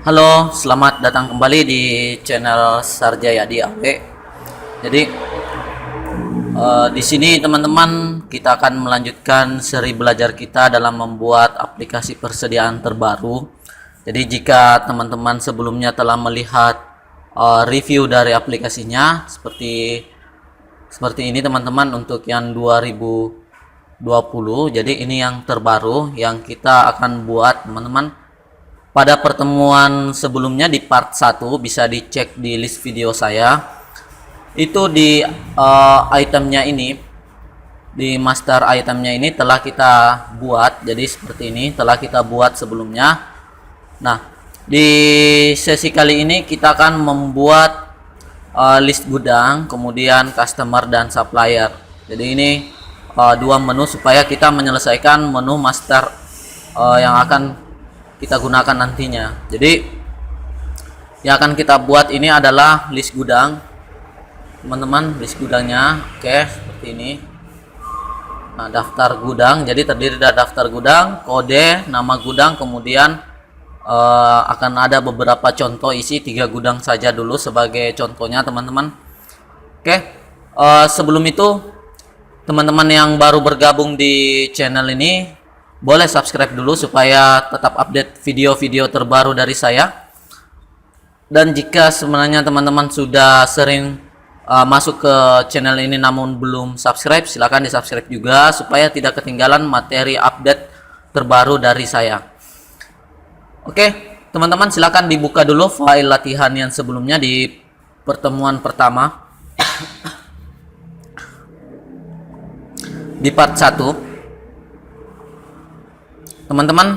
Halo, selamat datang kembali di channel Sarjayadi AW. Jadi di sini teman-teman kita akan melanjutkan seri belajar kita dalam membuat aplikasi persediaan terbaru. Jadi jika teman-teman sebelumnya telah melihat review dari aplikasinya seperti ini teman-teman untuk yang 2020. Jadi ini yang terbaru yang kita akan buat teman-teman. Pada pertemuan sebelumnya di part 1 bisa dicek di list video saya. Itu di itemnya ini, di master itemnya ini telah kita buat. Jadi seperti ini telah kita buat sebelumnya. Nah, di sesi kali ini kita akan membuat list gudang, kemudian customer dan supplier. Jadi ini dua menu supaya kita menyelesaikan menu master yang akan kita gunakan nantinya. Jadi yang akan kita buat ini adalah list gudang teman-teman, list gudangnya. Oke, seperti ini. Nah, daftar gudang jadi terdiri dari daftar gudang, kode, nama gudang, kemudian akan ada beberapa contoh isi 3 gudang saja dulu sebagai contohnya teman-teman. Oke, sebelum itu teman-teman yang baru bergabung di channel ini boleh subscribe dulu supaya tetap update video-video terbaru dari saya. Dan jika sebenarnya teman-teman sudah sering masuk ke channel ini namun belum subscribe, silahkan di subscribe juga supaya tidak ketinggalan materi update terbaru dari saya. Oke teman-teman, silahkan dibuka dulu file latihan yang sebelumnya di pertemuan pertama. Di part 1 teman-teman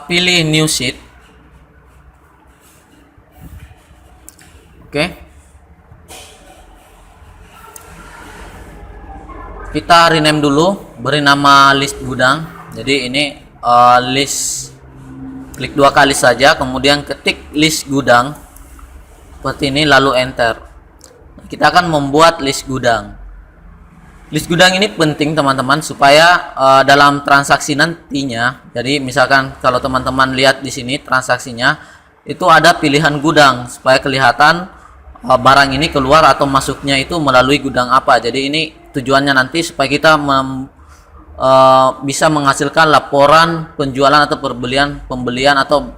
pilih new sheet. Oke, kita rename dulu, beri nama list gudang. Jadi ini list, klik 2 kali saja, kemudian ketik list gudang seperti ini, lalu enter. Kita akan membuat list gudang. List gudang ini penting teman-teman supaya dalam transaksi nantinya, jadi misalkan kalau teman-teman lihat di sini transaksinya itu ada pilihan gudang supaya kelihatan barang ini keluar atau masuknya itu melalui gudang apa. Jadi ini tujuannya nanti supaya kita bisa menghasilkan laporan penjualan atau pembelian atau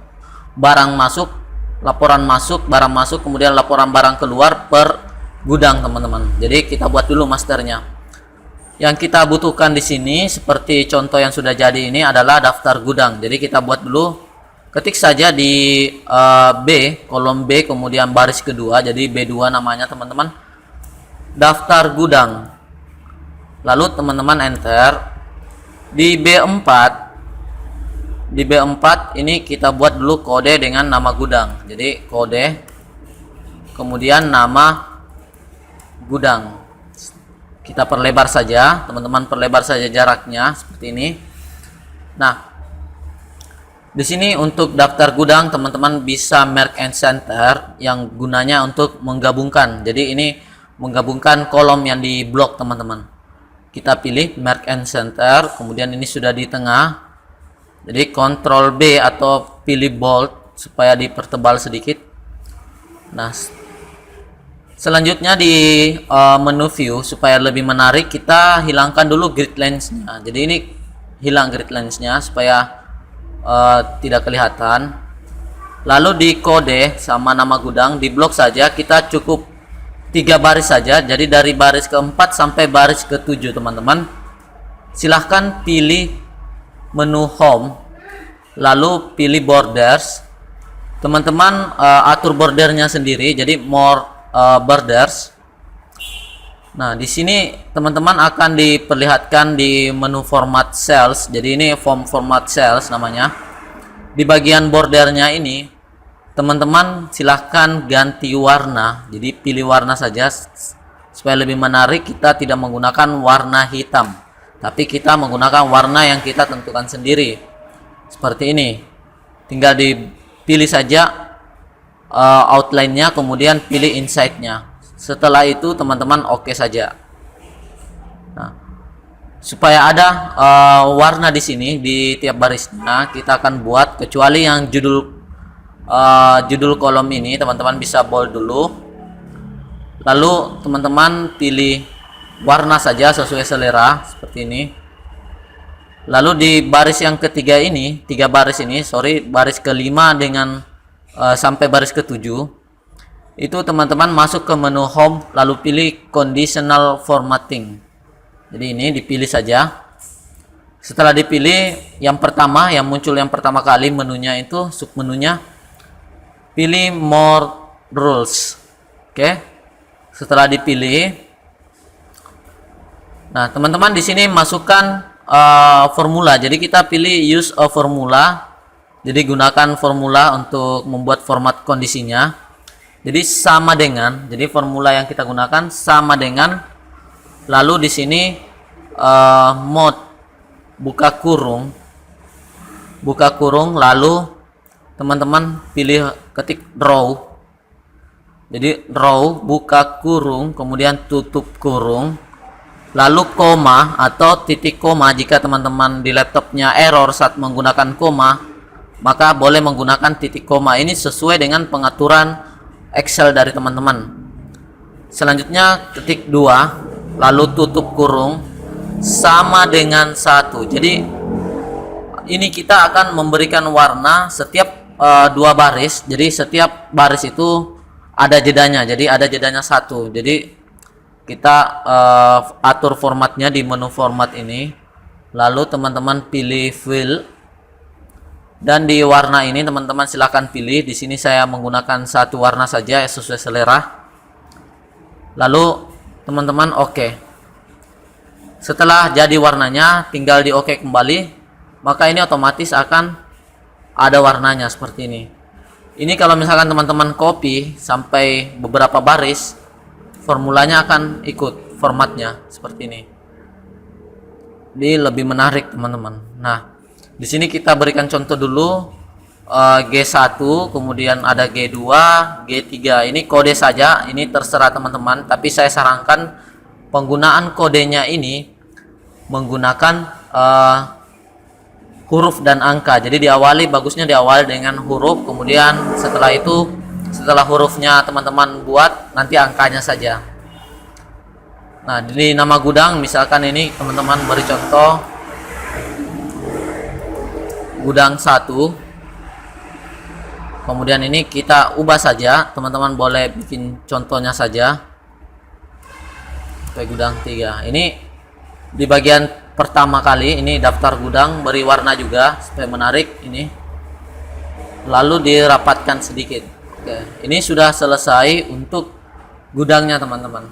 barang masuk, laporan masuk, barang masuk, kemudian laporan barang keluar per gudang teman-teman. Jadi kita buat dulu masternya. Yang kita butuhkan di sini seperti contoh yang sudah jadi ini adalah daftar gudang. Jadi kita buat dulu, ketik saja di B, kolom B, kemudian baris kedua, jadi B2 namanya teman-teman, daftar gudang. Lalu teman-teman enter. Di B4 ini kita buat dulu kode dengan nama gudang. Jadi kode, kemudian nama gudang. Kita perlebar saja, teman-teman, perlebar saja jaraknya seperti ini. Nah, di sini untuk daftar gudang teman-teman bisa merge and center yang gunanya untuk menggabungkan. Jadi ini menggabungkan kolom yang di blok teman-teman. Kita pilih merge and center, kemudian ini sudah di tengah. Jadi Ctrl B atau pilih bold supaya dipertebal sedikit. Nah, selanjutnya di menu view supaya lebih menarik kita hilangkan dulu grid lines-nya. Jadi ini hilang grid lines-nya supaya tidak kelihatan. Lalu di kode sama nama gudang di blok saja, kita cukup 3 baris saja. Jadi dari baris ke-4 sampai baris ke-7 teman-teman. Silahkan pilih menu home, lalu pilih borders. Teman-teman atur bordernya sendiri. Jadi more borders. Nah, di sini teman-teman akan diperlihatkan di menu format cells. Jadi ini format cells namanya. Di bagian bordernya ini teman-teman silahkan ganti warna. Jadi pilih warna saja supaya lebih menarik. Kita tidak menggunakan warna hitam, tapi kita menggunakan warna yang kita tentukan sendiri. Seperti ini. Tinggal dipilih saja outline-nya, kemudian pilih inside-nya. Setelah itu teman-teman oke saja. Nah, supaya ada warna di sini di tiap barisnya, kita akan buat kecuali yang judul judul kolom ini teman-teman bisa bold dulu, lalu teman-teman pilih warna saja sesuai selera seperti ini. Lalu di baris yang ketiga ini, baris kelima dengan sampai baris ketujuh, itu teman-teman masuk ke menu home, lalu pilih conditional formatting. Jadi ini dipilih saja. Setelah dipilih, yang muncul yang pertama kali menunya itu submenunya, pilih more rules. Oke. Setelah dipilih, nah teman-teman di sini masukkan formula. Jadi kita pilih use a formula. Jadi gunakan formula untuk membuat format kondisinya. Jadi sama dengan, jadi formula yang kita gunakan sama dengan, lalu di sini mode buka kurung, lalu teman-teman pilih ketik draw. Jadi draw buka kurung, kemudian tutup kurung, lalu koma atau titik koma. Jika teman-teman di laptopnya error saat menggunakan koma, maka boleh menggunakan titik koma. Ini sesuai dengan pengaturan Excel dari teman-teman. Selanjutnya ketik 2, lalu tutup kurung sama dengan 1. Jadi ini kita akan memberikan warna setiap 2 baris. Jadi setiap baris itu ada jedanya. Jadi ada jedanya 1. Jadi kita atur formatnya di menu format ini. Lalu teman-teman pilih fill. Dan di warna ini teman-teman silahkan pilih. Di sini saya menggunakan satu warna saja sesuai selera. Lalu teman-teman oke. Setelah jadi warnanya, tinggal di oke kembali, maka ini otomatis akan ada warnanya seperti ini. Ini kalau misalkan teman-teman copy sampai beberapa baris, formulanya akan ikut formatnya seperti ini. Ini lebih menarik teman-teman. Nah, di sini kita berikan contoh dulu. G1, kemudian ada G2, G3. Ini kode saja, ini terserah teman-teman, tapi saya sarankan penggunaan kodenya ini menggunakan huruf dan angka. Jadi bagusnya diawali dengan huruf, kemudian setelah hurufnya teman-teman buat, nanti angkanya saja. Nah, di nama gudang misalkan ini teman-teman beri contoh gudang 1. Kemudian ini kita ubah saja, teman-teman boleh bikin contohnya saja. Gudang 3. Ini di bagian pertama kali ini daftar gudang, beri warna juga supaya menarik ini. Lalu dirapatkan sedikit. Oke, ini sudah selesai untuk gudangnya teman-teman.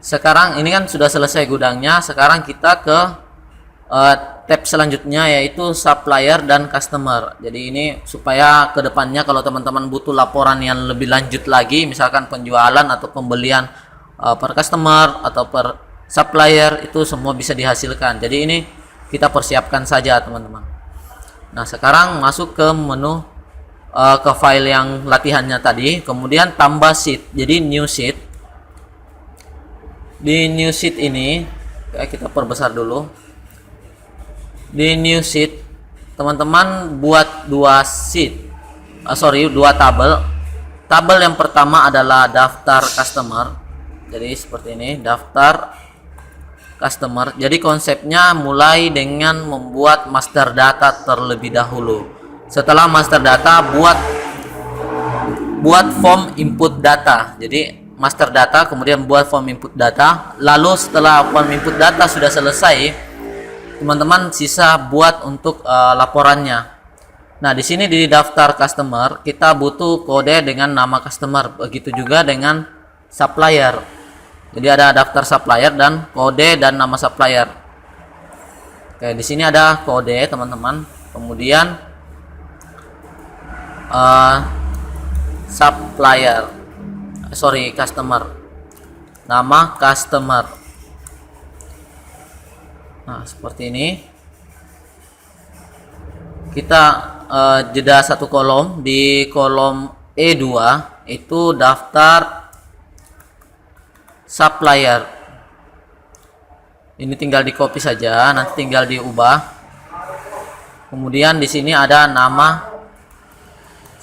Sekarang ini kan sudah selesai gudangnya. Sekarang kita ke tab selanjutnya, yaitu supplier dan customer. Jadi ini supaya kedepannya kalau teman-teman butuh laporan yang lebih lanjut lagi, misalkan penjualan atau pembelian per customer atau per supplier, itu semua bisa dihasilkan. Jadi ini kita persiapkan saja teman-teman. Nah, sekarang masuk ke menu ke file yang latihannya tadi, kemudian tambah sheet. Jadi new sheet. Di new sheet ini kita perbesar dulu. Di new sheet teman-teman buat dua tabel. Tabel yang pertama adalah daftar customer. Jadi seperti ini, daftar customer. Jadi konsepnya mulai dengan membuat master data terlebih dahulu. Setelah master data, buat form input data. Jadi master data, kemudian buat form input data. Lalu setelah form input data sudah selesai, teman-teman sisa buat untuk laporannya. Nah, di sini di daftar customer kita butuh kode dengan nama customer. Begitu juga dengan supplier. Jadi ada daftar supplier dan kode dan nama supplier. Oke, di sini ada kode teman-teman. Kemudian customer. Nama customer. Nah, seperti ini. Kita jeda satu kolom. Di kolom E2 itu daftar supplier. Ini tinggal di copy saja, nanti tinggal diubah. Kemudian di sini ada nama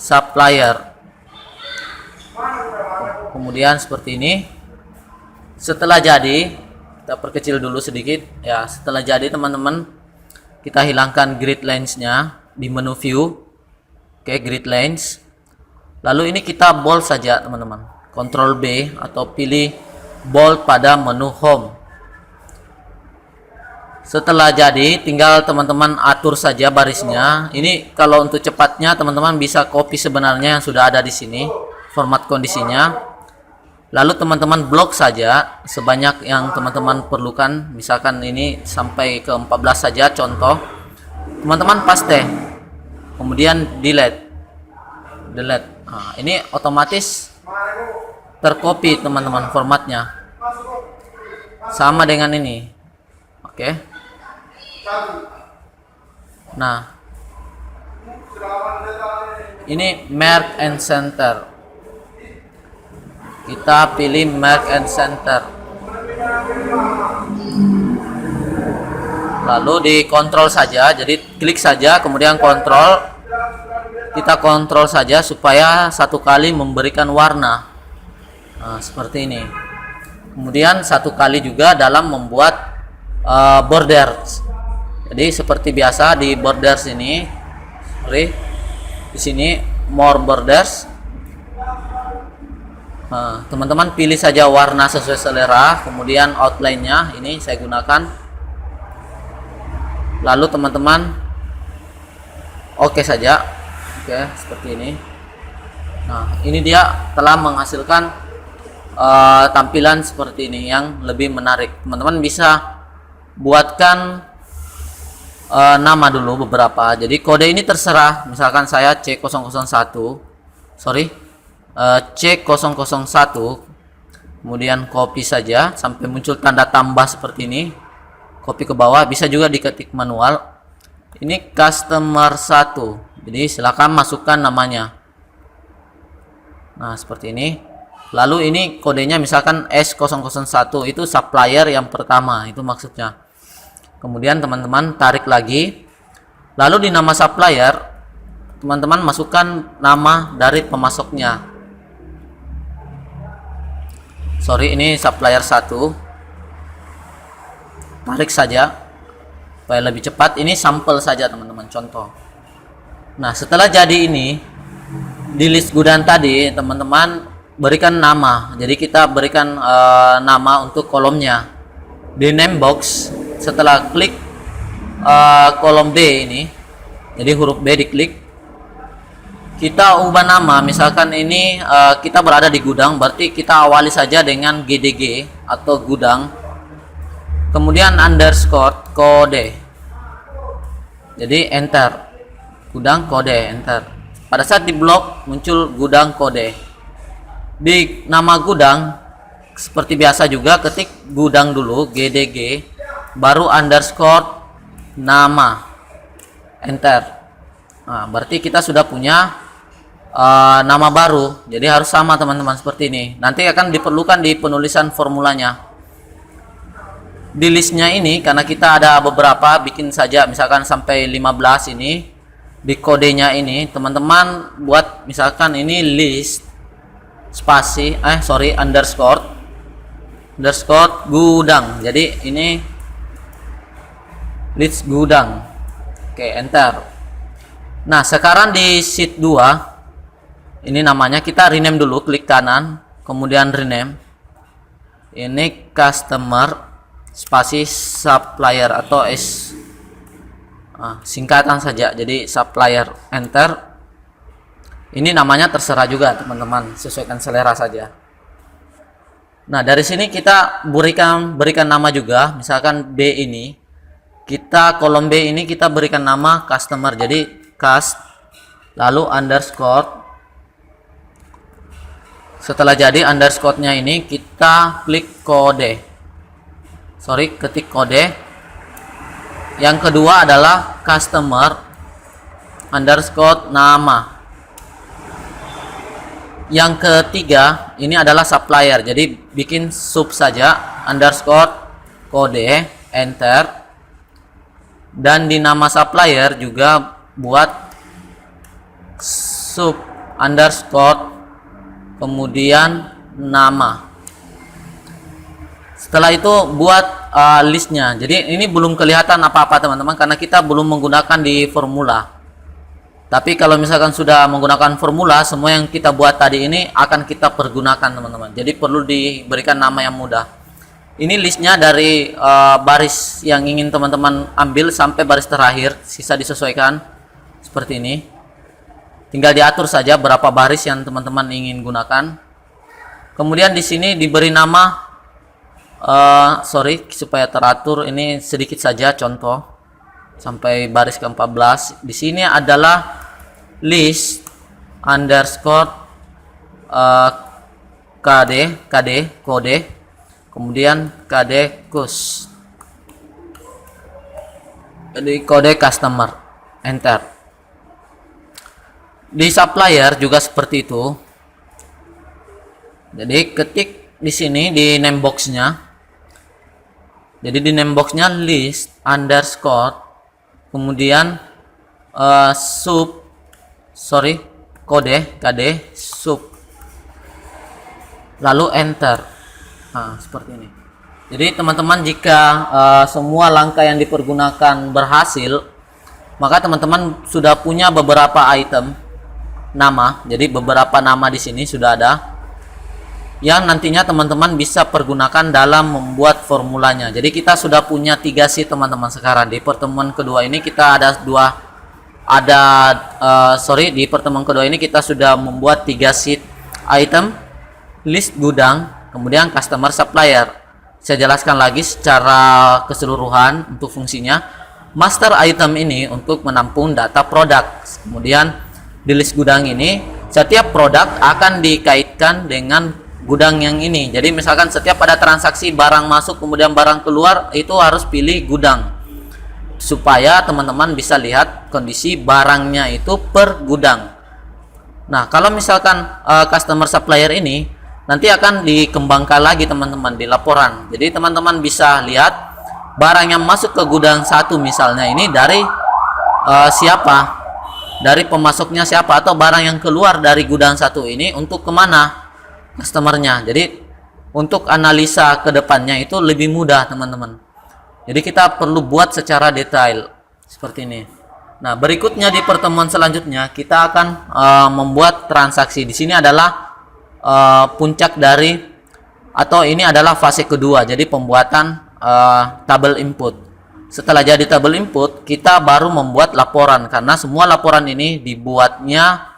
supplier. Kemudian seperti ini. Setelah jadi, kita perkecil dulu sedikit ya. Setelah jadi teman-teman, kita hilangkan grid lines-nya di menu view. Oke, grid lines. Lalu ini kita bold saja teman-teman. Ctrl B atau pilih bold pada menu home. Setelah jadi, tinggal teman-teman atur saja barisnya. Ini kalau untuk cepatnya teman-teman bisa copy sebenarnya yang sudah ada di sini, format kondisinya. Lalu teman-teman blok saja sebanyak yang teman-teman perlukan. Misalkan ini sampai ke 14 saja contoh. Teman-teman paste. Kemudian delete. Nah, ini otomatis tercopy teman-teman formatnya. Sama dengan ini. Oke. Nah. Ini merge and center. Kita pilih merge and center. Lalu di kontrol saja, jadi klik saja kemudian kontrol. Kita kontrol saja supaya satu kali memberikan warna. Nah, seperti ini. Kemudian satu kali juga dalam membuat borders. Jadi seperti biasa di borders ini, di sini more borders. Nah, teman-teman pilih saja warna sesuai selera, kemudian outline-nya ini saya gunakan. Lalu teman-teman oke saja. Oke, seperti ini. Nah, ini dia telah menghasilkan tampilan seperti ini yang lebih menarik. Teman-teman bisa buatkan nama dulu beberapa. Jadi kode ini terserah. Misalkan saya C001. C001, kemudian copy saja sampai muncul tanda tambah seperti ini, copy ke bawah, bisa juga diketik manual. Ini customer 1, jadi silakan masukkan namanya. Nah, seperti ini. Lalu ini kodenya misalkan S001, itu supplier yang pertama, itu maksudnya. Kemudian teman-teman tarik lagi, lalu di nama supplier teman-teman masukkan nama dari pemasoknya. Ini supplier 1. Tarik saja supaya lebih cepat. Ini sampel saja teman-teman, contoh. Nah, setelah jadi ini di list gudang tadi teman-teman berikan nama. Jadi kita berikan nama untuk kolomnya di name box. Setelah klik kolom B ini, jadi huruf B diklik, kita ubah nama. Misalkan ini kita berada di gudang, berarti kita awali saja dengan GDG atau gudang, kemudian underscore kode, jadi enter, gudang kode, enter. Pada saat di blok muncul gudang kode. Di nama gudang seperti biasa juga, ketik gudang dulu, GDG, baru underscore nama, enter. Nah, berarti kita sudah punya nama baru. Jadi harus sama teman-teman seperti ini. Nanti akan diperlukan di penulisan formulanya. Di listnya ini karena kita ada beberapa, bikin saja misalkan sampai 15 ini. Di kodenya ini teman-teman buat misalkan ini list spasi underscore gudang. Jadi ini list gudang. Oke, enter. Nah, sekarang di sheet 2 ini namanya kita rename dulu, klik kanan, kemudian rename. Ini customer spasi supplier atau singkatan saja, jadi supplier, enter. Ini namanya terserah juga teman-teman, sesuaikan selera saja. Nah, dari sini kita berikan nama juga, misalkan B ini, kita kolom B ini kita berikan nama customer, jadi cust, lalu underscore. Setelah jadi underscore-nya ini kita klik kode. Ketik kode. Yang kedua adalah customer underscore nama. Yang ketiga ini adalah supplier. Jadi bikin sub saja underscore kode, enter. Dan di nama supplier juga buat sub underscore kemudian nama. Setelah itu buat listnya. Jadi ini belum kelihatan apa-apa teman-teman karena kita belum menggunakan di formula. Tapi kalau misalkan sudah menggunakan formula, semua yang kita buat tadi ini akan kita pergunakan teman-teman. Jadi perlu diberikan nama yang mudah. Ini listnya dari baris yang ingin teman-teman ambil sampai baris terakhir, sisa disesuaikan seperti ini. Tinggal diatur saja berapa baris yang teman-teman ingin gunakan. Kemudian di sini diberi nama, supaya teratur, ini sedikit saja contoh sampai baris ke-14. Di sini adalah list underscore kode, kemudian kode kus. Jadi kode customer, enter. Di supplier juga seperti itu. Jadi ketik di sini di name boxnya. Jadi di name boxnya list underscore kemudian kode sub, lalu enter. Nah, seperti ini. Jadi teman-teman, jika semua langkah yang dipergunakan berhasil, maka teman-teman sudah punya beberapa item nama. Jadi beberapa nama di sini sudah ada yang nantinya teman-teman bisa pergunakan dalam membuat formulanya. Jadi kita sudah punya 3 sheet teman-teman. Sekarang di pertemuan kedua ini kita di pertemuan kedua ini kita sudah membuat 3 sheet item, list gudang, kemudian customer supplier. Saya jelaskan lagi secara keseluruhan untuk fungsinya. Master item ini untuk menampung data produk. Kemudian di list gudang ini setiap produk akan dikaitkan dengan gudang yang ini. Jadi misalkan setiap ada transaksi barang masuk kemudian barang keluar, itu harus pilih gudang supaya teman-teman bisa lihat kondisi barangnya itu per gudang. Nah, kalau misalkan customer supplier ini nanti akan dikembangkan lagi teman-teman di laporan. Jadi teman-teman bisa lihat barang yang masuk ke gudang 1 misalnya ini dari siapa, dari pemasoknya siapa, atau barang yang keluar dari gudang 1 ini untuk kemana customernya. Jadi untuk analisa ke depannya itu lebih mudah teman-teman. Jadi kita perlu buat secara detail seperti ini. Nah, berikutnya di pertemuan selanjutnya kita akan membuat transaksi. Di sini adalah puncak dari, atau ini adalah fase kedua. Jadi pembuatan tabel input. Setelah jadi tabel input, kita baru membuat laporan, karena semua laporan ini dibuatnya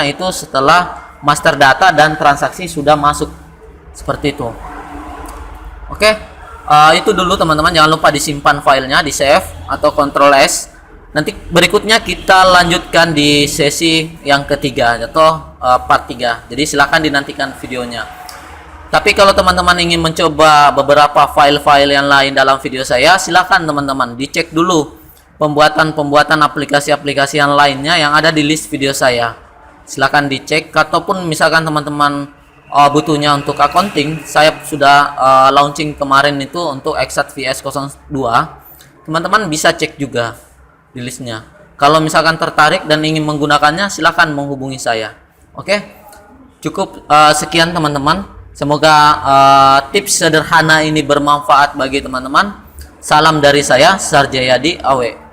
itu setelah master data dan transaksi sudah masuk seperti itu. Oke, itu dulu teman-teman. Jangan lupa disimpan filenya, di save atau Ctrl S. Nanti berikutnya kita lanjutkan di sesi yang ketiga atau part 3. Jadi silakan dinantikan videonya. Tapi kalau teman-teman ingin mencoba beberapa file-file yang lain dalam video saya, silakan teman-teman dicek dulu pembuatan aplikasi-aplikasi yang lainnya yang ada di list video saya. Silakan dicek, ataupun misalkan teman-teman butuhnya untuk accounting, saya sudah launching kemarin itu untuk Exact VS02. Teman-teman bisa cek juga di listnya. Kalau misalkan tertarik dan ingin menggunakannya, silakan menghubungi saya. Oke, cukup sekian teman-teman. Semoga tips sederhana ini bermanfaat bagi teman-teman. Salam dari saya, Sarjayadi Awe.